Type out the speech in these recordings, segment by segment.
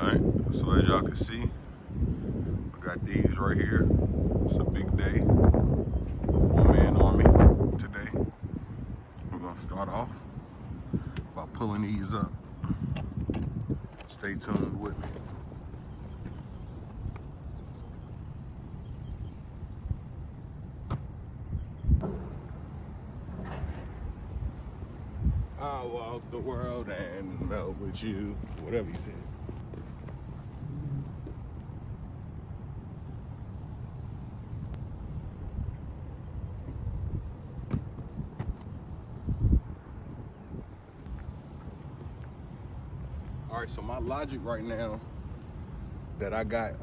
Alright, so as y'all can see, I got these right here. It's a big day. One-man army today. We're gonna start off by pulling these up. Stay tuned with me. I'll walk the world and melt with you. Whatever you said. All right, so my logic right now that I got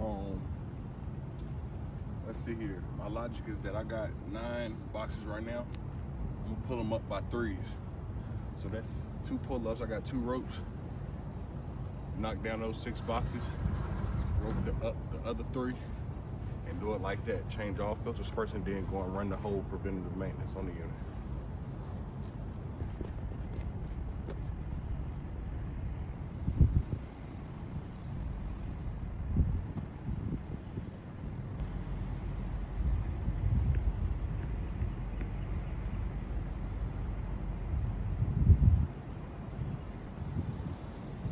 let's see here. My logic is that I got 9 boxes right now. I'm gonna pull them up by 3s. So that's 2 pull-ups. I got 2 ropes. Knock down those 6 boxes. Rope the other 3 and do it like that. Change all filters first and then go and run the whole preventative maintenance on the unit.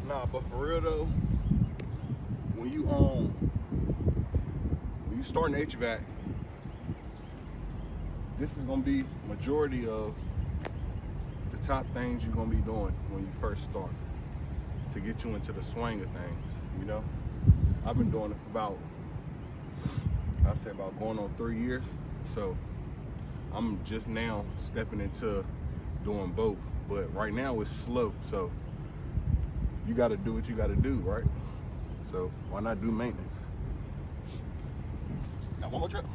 Nah, but for real though, when you start an HVAC, this is gonna be majority of the top things you're gonna be doing when you first start to get you into the swing of things. You know, I've been doing it for about, I'd say about going on 3 years. So I'm just now stepping into doing both. But right now it's slow, so you gotta do what you gotta do, right? So why not do maintenance? Got one more trip.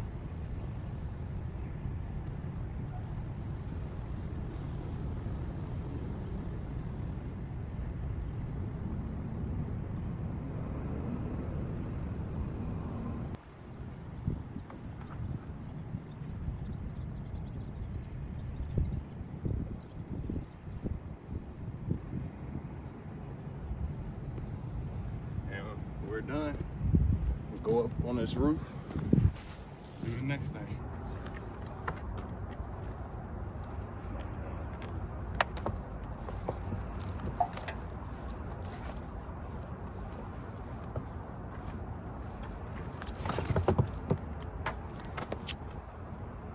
We're done. We'll go up on this roof, do the next thing.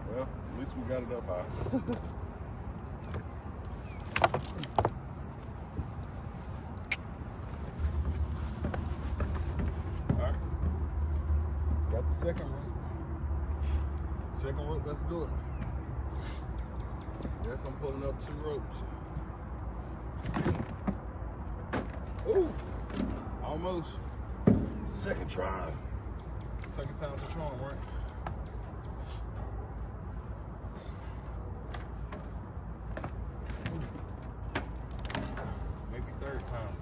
Well, at least we got it up high. Got the second rope. Second rope, let's do it. Yes, I'm pulling up 2 ropes. Ooh, almost. Second try. Second time's a charm, right? Maybe 3rd time.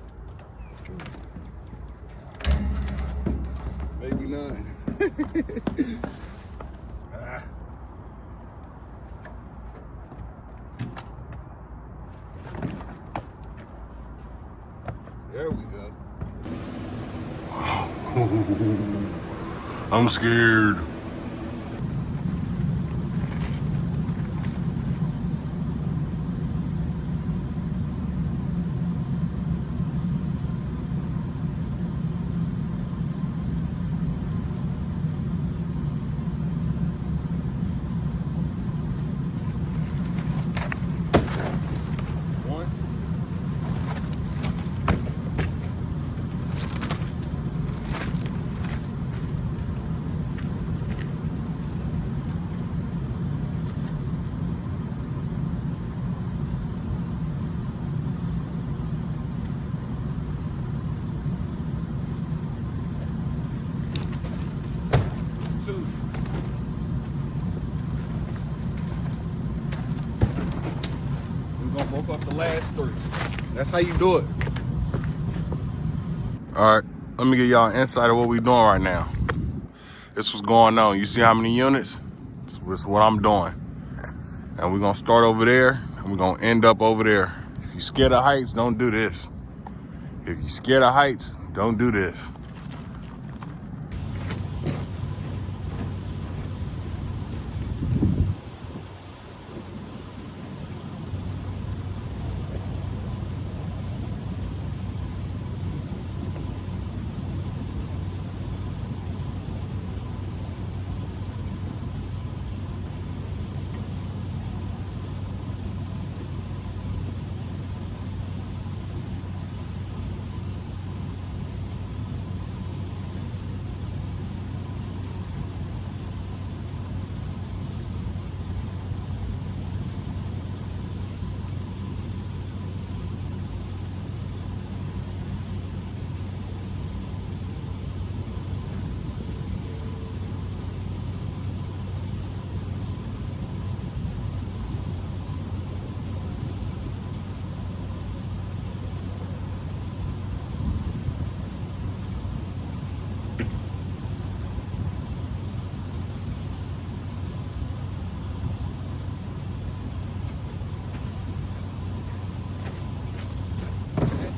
Maybe none. There we go. I'm scared. Two. We're gonna rope up the last 3. That's how you do it. All right, let me give y'all an insight of what we're doing right now. This was going on. You see how many units? This is what I'm doing. And we're gonna start over there and we're gonna end up over there. If you're scared of heights, don't do this. If you're scared of heights, Don't do this.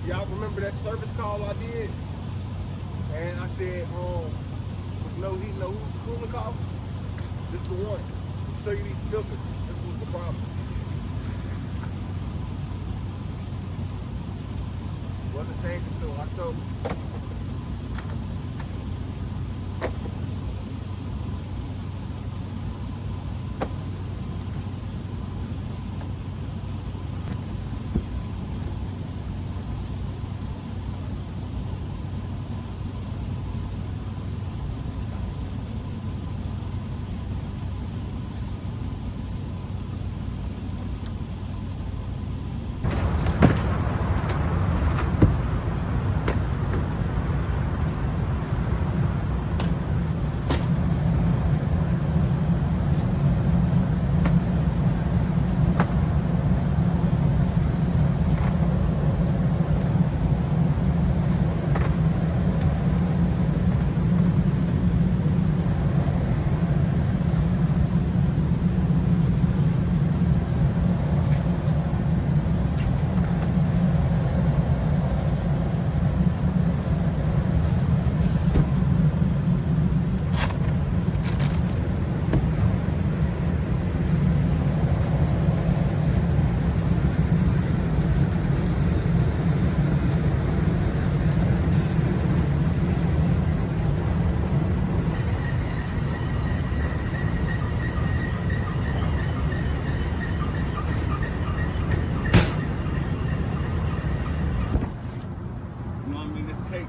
Y'all remember that service call I did? And I said, there's no heat, no cooling call? This is the one. I'll show you these filters. This was the problem. Wasn't changed until October.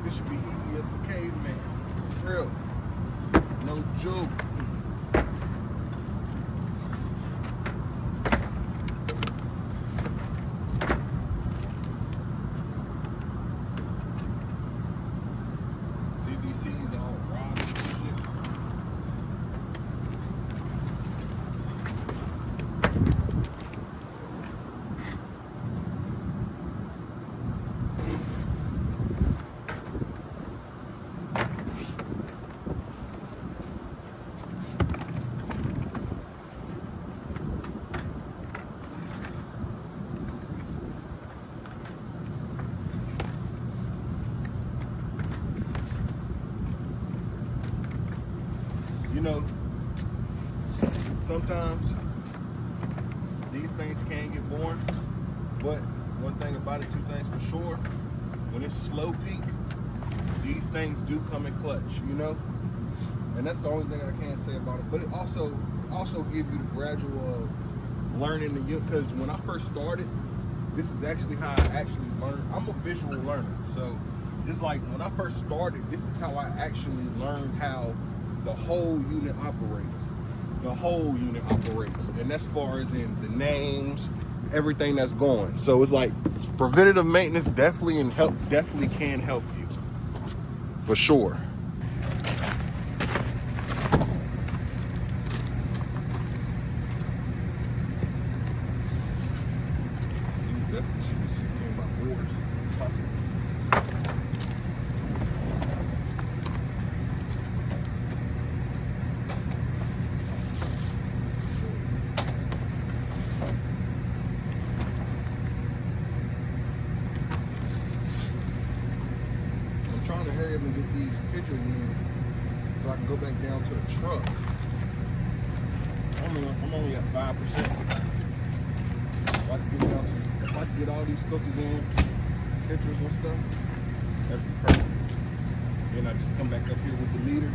This should be easy as a caveman. For real. No joke. DVC's all rock and shit. You know, sometimes these things can get boring, but one thing about it, two things for sure, when it's slow peak, these things do come in clutch, you know? And that's the only thing I can say about it. But it also gives you the gradual learning, because when I first started, this is actually how I actually learned. I'm a visual learner, so it's like when I first started, this is how I actually learned how the whole unit operates. The whole unit operates. And as far as in the names, everything that's going. So it's like preventative maintenance definitely can help you. For sure. These definitely should be 16x4s, possibly. me get these pictures in so I can go back down to the truck. I'm only at 5%. If I can get all these filters in, pictures and stuff, that'd be perfect. Then I just come back up here with the meter,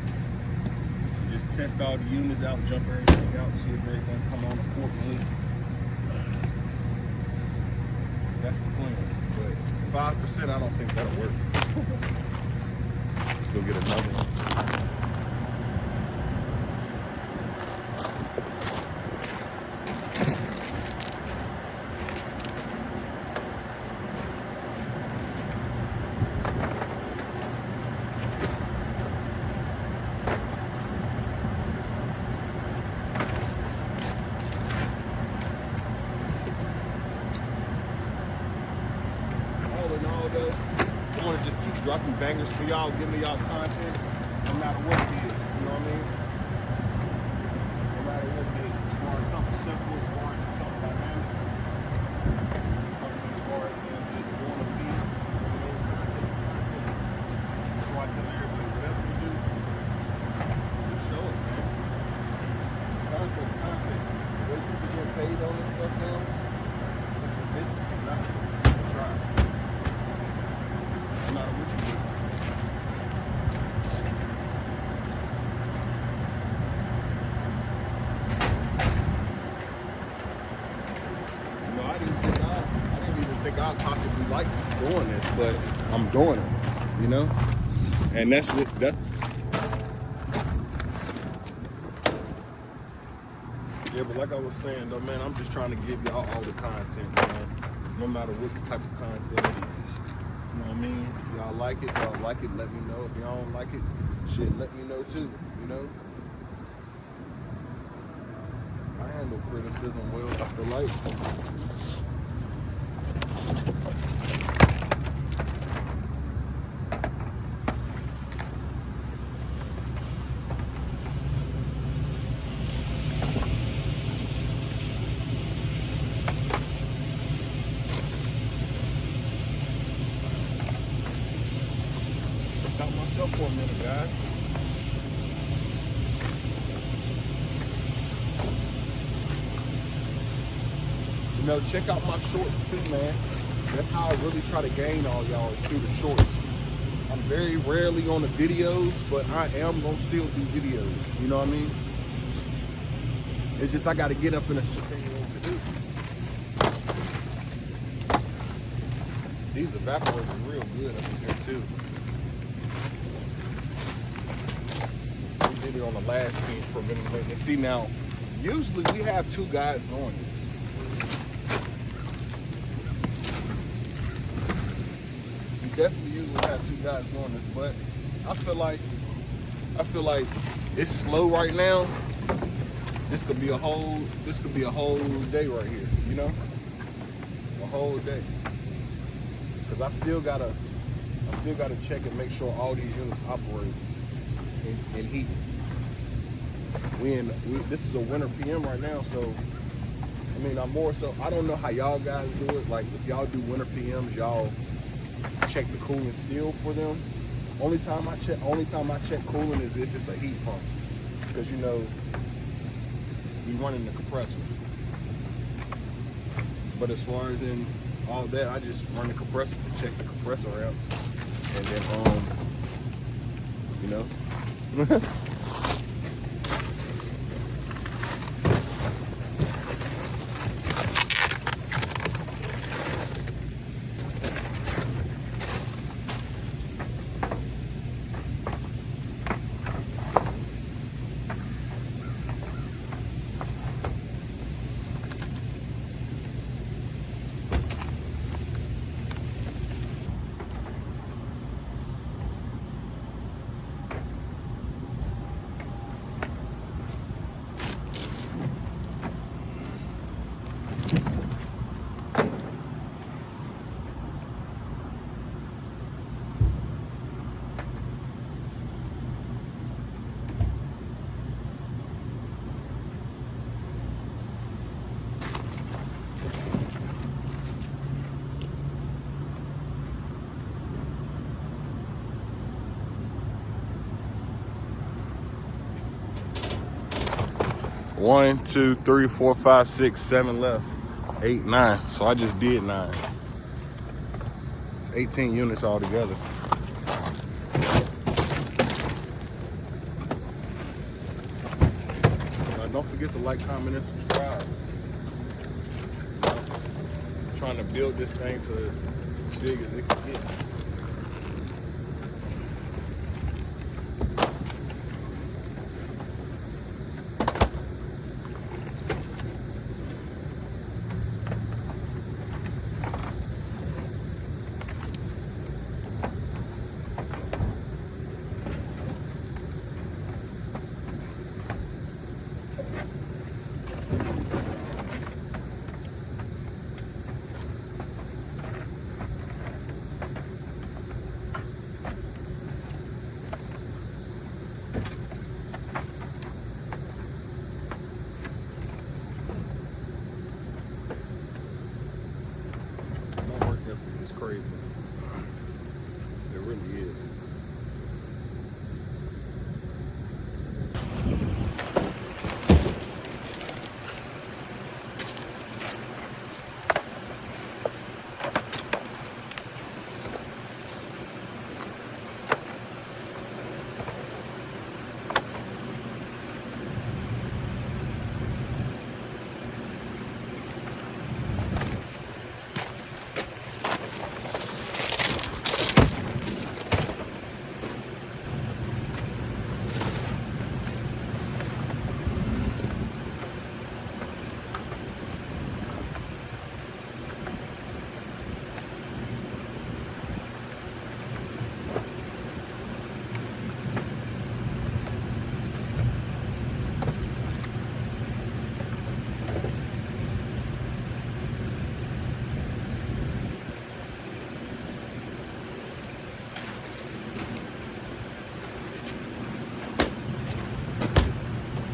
just test all the units out, jump everything out, see if everything come on accordingly. That's the plan. But 5%, I don't think that'll work. Let's go get another one. I want to just keep dropping bangers for y'all, giving y'all content, no matter what it is, you know what I mean? No matter what it is, as far as something simple, as far as something dynamic, something as far as just want to be, you know, content is content. That's why I tell everybody, whatever you do, just show it, man. Content is content. The way people get paid on this stuff now, it's ridiculous. It's not so try. No matter what you do. You know, I didn't even think I'd possibly like doing this, but I'm doing it, you know? And that's what that. Yeah, but like I was saying though, man, I'm just trying to give y'all all the content, man. No matter what type of content it is. You know what I mean? If y'all like it, let me know. If y'all don't like it, shit, let me know too, you know? I handle criticism well, I feel like. Out myself for a minute, guys. You know, check out my shorts too, man. That's how I really try to gain all y'all, is through the shorts. I'm very rarely on the videos, but I am gonna still do videos. You know what I mean? It's just I gotta get up in a certain what to do. These evaporators real good up in here too. Did it on the last piece, preventive maintenance. See now, usually we have two guys doing this. We definitely usually have two guys doing this, but I feel like it's slow right now. This could be a whole day right here, you know? A whole day. Cause I still gotta check and make sure all these units operate in heat. This is a winter PM right now, so I mean, I don't know how y'all guys do it. Like if y'all do winter PMs, y'all check the cooling still for them. Only time I check cooling is if it's a heat pump, because you know we running the compressors. But as far as in all that, I just run the compressor to check the compressor amps, and then you know. 1, 2, 3, 4, 5, 6, 7 left. 8, 9. So I just did 9. It's 18 units altogether. Don't forget to like, comment, and subscribe. I'm trying to build this thing to as big as it can get. It's crazy. It really is.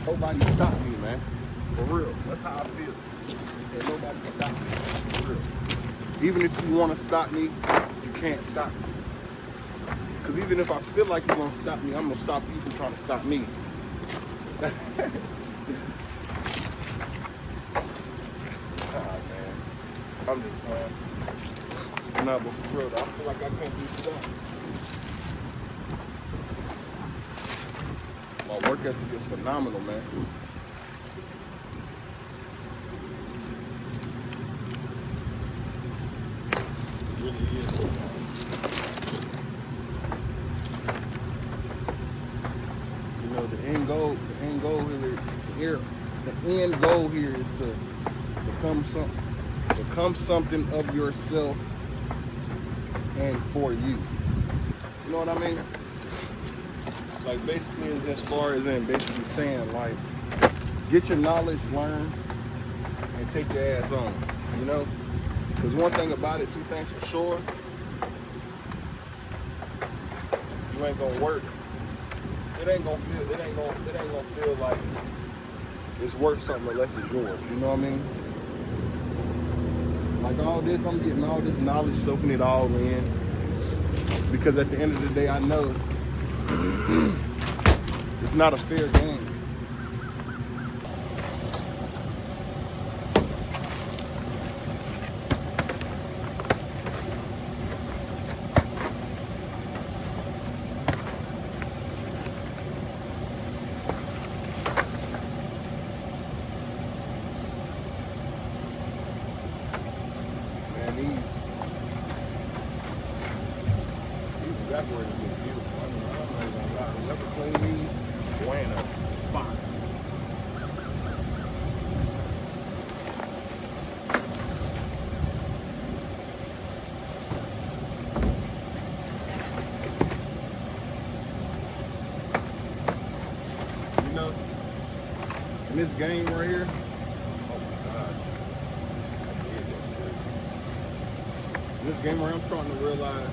Nobody stop me, man. For real. That's how I feel. And nobody can stop me. For real. Even if you want to stop me, you can't stop me. Because even if I feel like you're going to stop me, I'm going to stop you from trying to stop me. Man. I'm just playing. Nah, but for real, I feel like I can't be stopped. My work ethic is phenomenal, man. It really is. You know, the end goal here is to become something of yourself and for you. You know what I mean? Like, basically, is as far as in basically saying, like, get your knowledge, learn, and take your ass on. You know? Because one thing about it, two things for sure, you ain't gonna work. It ain't gonna feel like it's worth something unless it's yours. You know what I mean? Like all this, I'm getting all this knowledge, soaking it all in. Because at the end of the day, I know it's not a fair game. Man, these evaporators look beautiful. I'm not even gonna lie. Whoever clean these, bueno, spot. You know, in this game right here, oh my God. In this game right here, I'm starting to realize,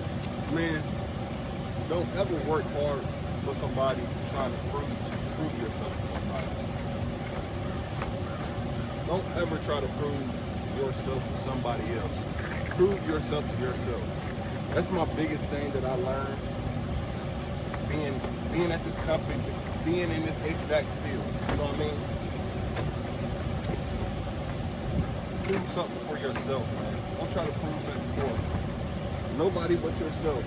man, don't ever work hard for somebody trying to prove yourself to somebody. Don't ever try to prove yourself to somebody else. Prove yourself to yourself. That's my biggest thing that I learned being at this company, being in this HVAC field. You know what I mean? prove something for yourself, man. Don't try to prove nothing for nobody but yourself.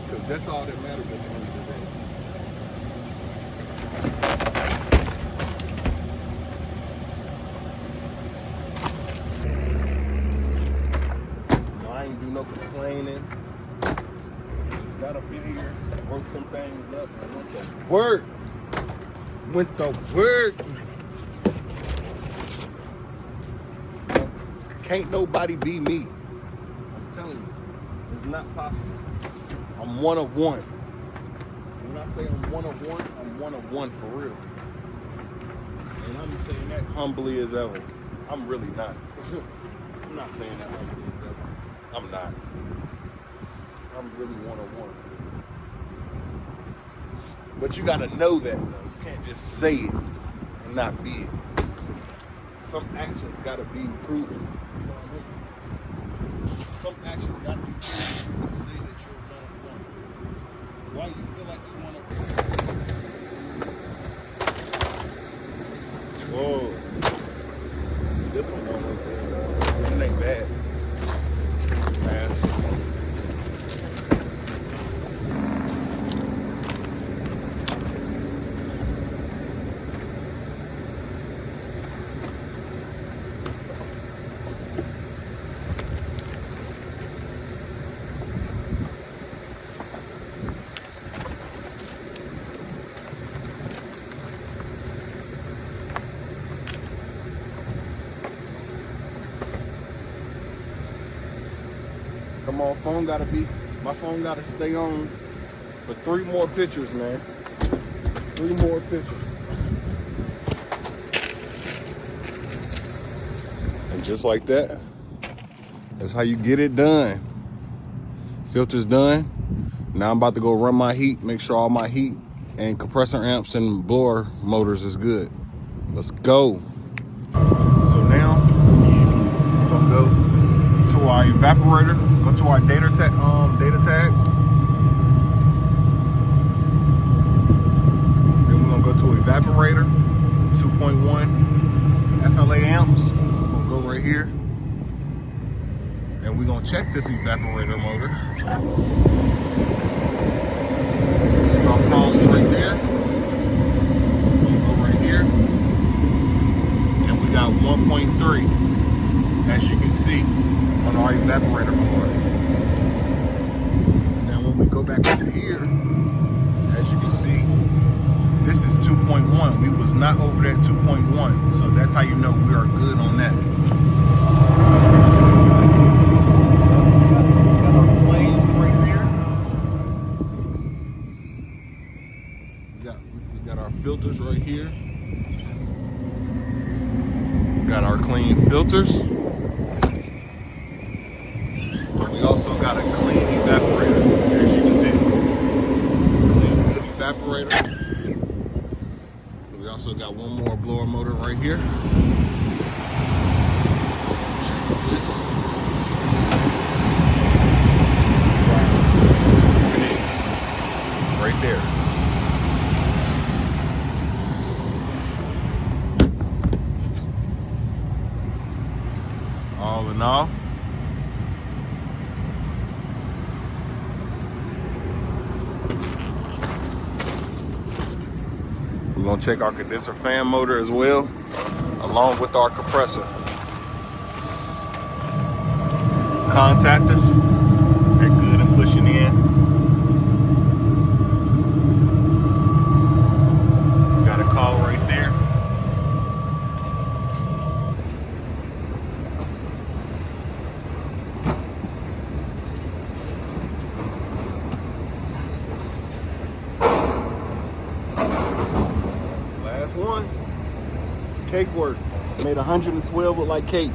Because that's all that matters at the end of the day. No, I ain't do no complaining. Just got up in here, broke some things up, and went to work. Went to work. Can't nobody be me. I'm telling you, it's not possible. I'm one of one. When I say I'm one of one, I'm one of one for real. And I'm saying that humbly as ever. I'm really not. I'm not saying that humbly as ever. I'm not. I'm really one of one. But you gotta know that though. You can't just say it and not be it. Some actions gotta be proven. You know what I mean? Some actions gotta be proven to say that you're one of one. Why you feel like you want to? Whoa. This one don't look good. It ain't bad. Fast. Come on, my phone gotta stay on for 3 more pictures, man. 3 more pictures. And just like that, that's how you get it done. Filter's done. Now I'm about to go run my heat, make sure all my heat and compressor amps and blower motors is good. Let's go. So now, we're gonna go to our evaporator, go to our data tag. Then we're gonna go to evaporator, 2.1 FLA amps. We're gonna go right here, and we're gonna check this evaporator motor. See our prongs right there. We'll go right here, and we got 1.3, as you can see, on our evaporator motor. Now when we go back over here, as you can see, this is 2.1. We was not over that 2.1, so that's how you know we are good on that. Got our flames right there. We got our filters right here. We got our clean filters. We also got a clean evaporator, as you can tell. Clean, good evaporator. We also got one more blower motor right here. Check this. Wow. Right there. All in all, we're gonna check our condenser fan motor as well, along with our compressor. Contactors, they're good and pushing in. Got a call right there. One cake work, made 112 look like cake.